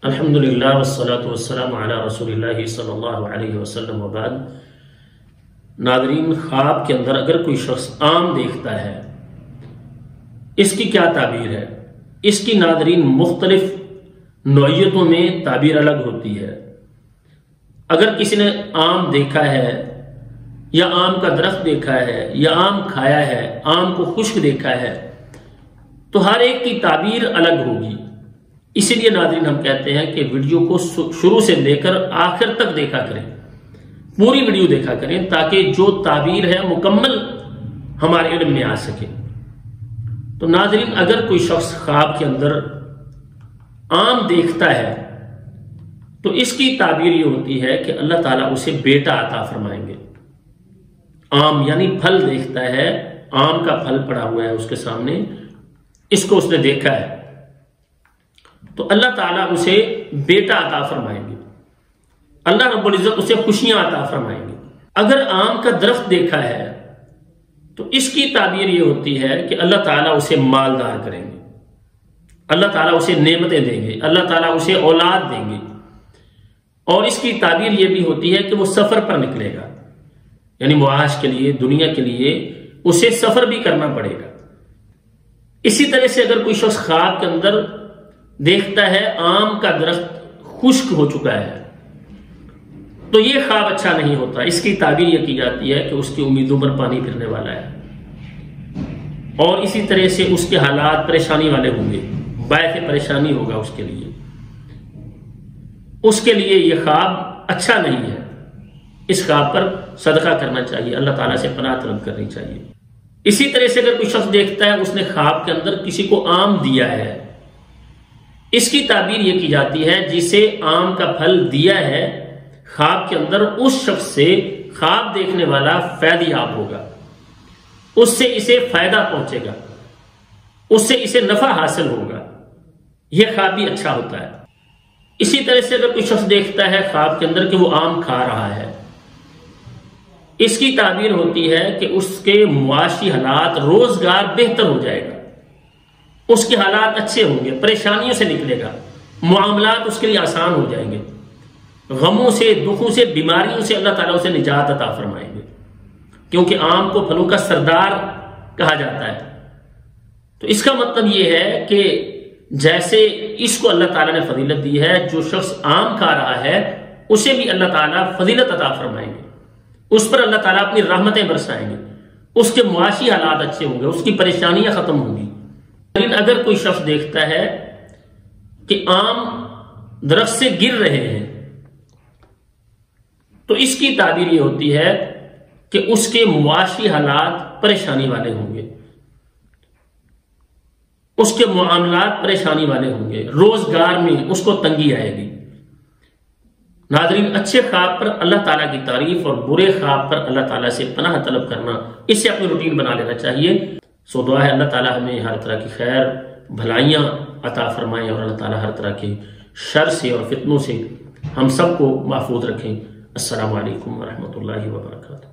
الحمدللہ والصلاة والسلام علی رسول اللہ صلی اللہ علیہ وسلم وبعد۔ ناظرین، خواب کے اندر اگر کوئی شخص عام دیکھتا ہے، اس کی کیا تعبیر ہے؟ اس کی ناظرین مختلف نوعیتوں میں تعبیر الگ ہوتی ہے۔ اگر کسی نے عام دیکھا ہے یا آم کا درخت دیکھا ہے یا آم کھایا ہے، آم کو خشک دیکھا ہے، تو ہر ایک کی تعبیر الگ ہوگی۔ اسی لیے ناظرین ہم کہتے ہیں کہ ویڈیو کو شروع سے لے کر آخر تک دیکھا کریں، پوری ویڈیو دیکھا کریں تاکہ جو تعبیر ہے مکمل ہمارے علم میں آ سکے۔ تو ناظرین، اگر کوئی شخص خواب کے اندر عام دیکھتا ہے تو اس کی تعبیر یہ ہوتی ہے کہ اللہ تعالیٰ اسے بیٹا عطا فرمائیں گے۔ عام یعنی پھل دیکھتا ہے، آم کا پھل پڑا ہوا ہے اس کے سامنے، اس کو اس نے دیکھا ہے تو اللہ تعالیٰ اسے بیٹا عطا فرمائیں گے، اللہ رب العزت اسے خوشیاں عطا فرمائیں گے۔ اگر آم کا درخت دیکھا ہے تو اس کی تعبیر یہ ہوتی ہے کہ اللہ تعالیٰ اسے مالدار کریں گے، اللہ تعالیٰ اسے نعمتیں دیں گے، اللہ تعالیٰ اسے اولاد دیں گے۔ اور اس کی تعبیر یہ بھی ہوتی ہے کہ وہ سفر پر نکلے گا، یعنی معاش کے لیے، دنیا کے لیے اسے سفر بھی کرنا پڑے گا۔ اسی طرح سے اگر کوئی شخص خواب کے اندر دیکھتا ہے آم کا درخت خشک ہو چکا ہے تو یہ خواب اچھا نہیں ہوتا۔ اس کی تعبیر یہ کی جاتی ہے کہ اس کی امیدوں پر پانی پھرنے والا ہے، اور اسی طرح سے اس کے حالات پریشانی والے ہوں گے، باعث پریشانی ہوگا اس کے لیے، اس کے لیے یہ خواب اچھا نہیں ہے۔ اس خواب پر صدقہ کرنا چاہیے، اللہ تعالیٰ سے پناہ طلب کرنی چاہیے۔ اسی طرح سے اگر کوئی شخص دیکھتا ہے اس نے خواب کے اندر کسی کو آم دیا ہے، اس کی تعبیر یہ کی جاتی ہے جسے آم کا پھل دیا ہے خواب کے اندر، اس شخص سے خواب دیکھنے والا فائدہ یاب ہوگا، اس سے اسے فائدہ پہنچے گا، اس سے اسے نفع حاصل ہوگا، یہ خواب بھی اچھا ہوتا ہے۔ اسی طرح سے اگر کوئی شخص دیکھتا ہے خواب کے اندر کہ وہ آم کھا رہا ہے، اس کی تعبیر ہوتی ہے کہ اس کے معاشی حالات، روزگار بہتر ہو جائے گا، اس کے حالات اچھے ہوں گے، پریشانیوں سے نکلے گا، معاملات اس کے لیے آسان ہو جائیں گے، غموں سے، دکھوں سے، بیماریوں سے اللہ تعالیٰ اسے نجات عطا فرمائیں گے، کیونکہ آم کو پھلوں کا سردار کہا جاتا ہے۔ تو اس کا مطلب یہ ہے کہ جیسے اس کو اللہ تعالیٰ نے فضیلت دی ہے، جو شخص آم کھا رہا ہے اسے بھی اللہ تعالیٰ فضیلت عطا فرمائیں گے، اس پر اللہ تعالیٰ اپنی رحمتیں برسائیں گے، اس کے معاشی حالات اچھے ہوں گے، اس کی پریشانیاں ختم ہوں گی۔ لیکن اگر کوئی شخص دیکھتا ہے کہ آم درخت سے گر رہے ہیں تو اس کی تعبیر یہ ہوتی ہے کہ اس کے معاشی حالات پریشانی والے ہوں گے، اس کے معاملات پریشانی والے ہوں گے، روزگار میں اس کو تنگی آئے گی۔ ناظرین، اچھے خواب پر اللہ تعالیٰ کی تعریف اور برے خواب پر اللہ تعالیٰ سے پناہ طلب کرنا، اس سے اپنی روٹین بنا لینا چاہیے۔ سو دعا ہے اللہ تعالیٰ ہمیں ہر طرح کی خیر بھلائیاں عطا فرمائیں، اور اللہ تعالیٰ ہر طرح کے شر سے اور فتنوں سے ہم سب کو محفوظ رکھیں۔ السلام علیکم ورحمۃ اللہ وبرکاتہ۔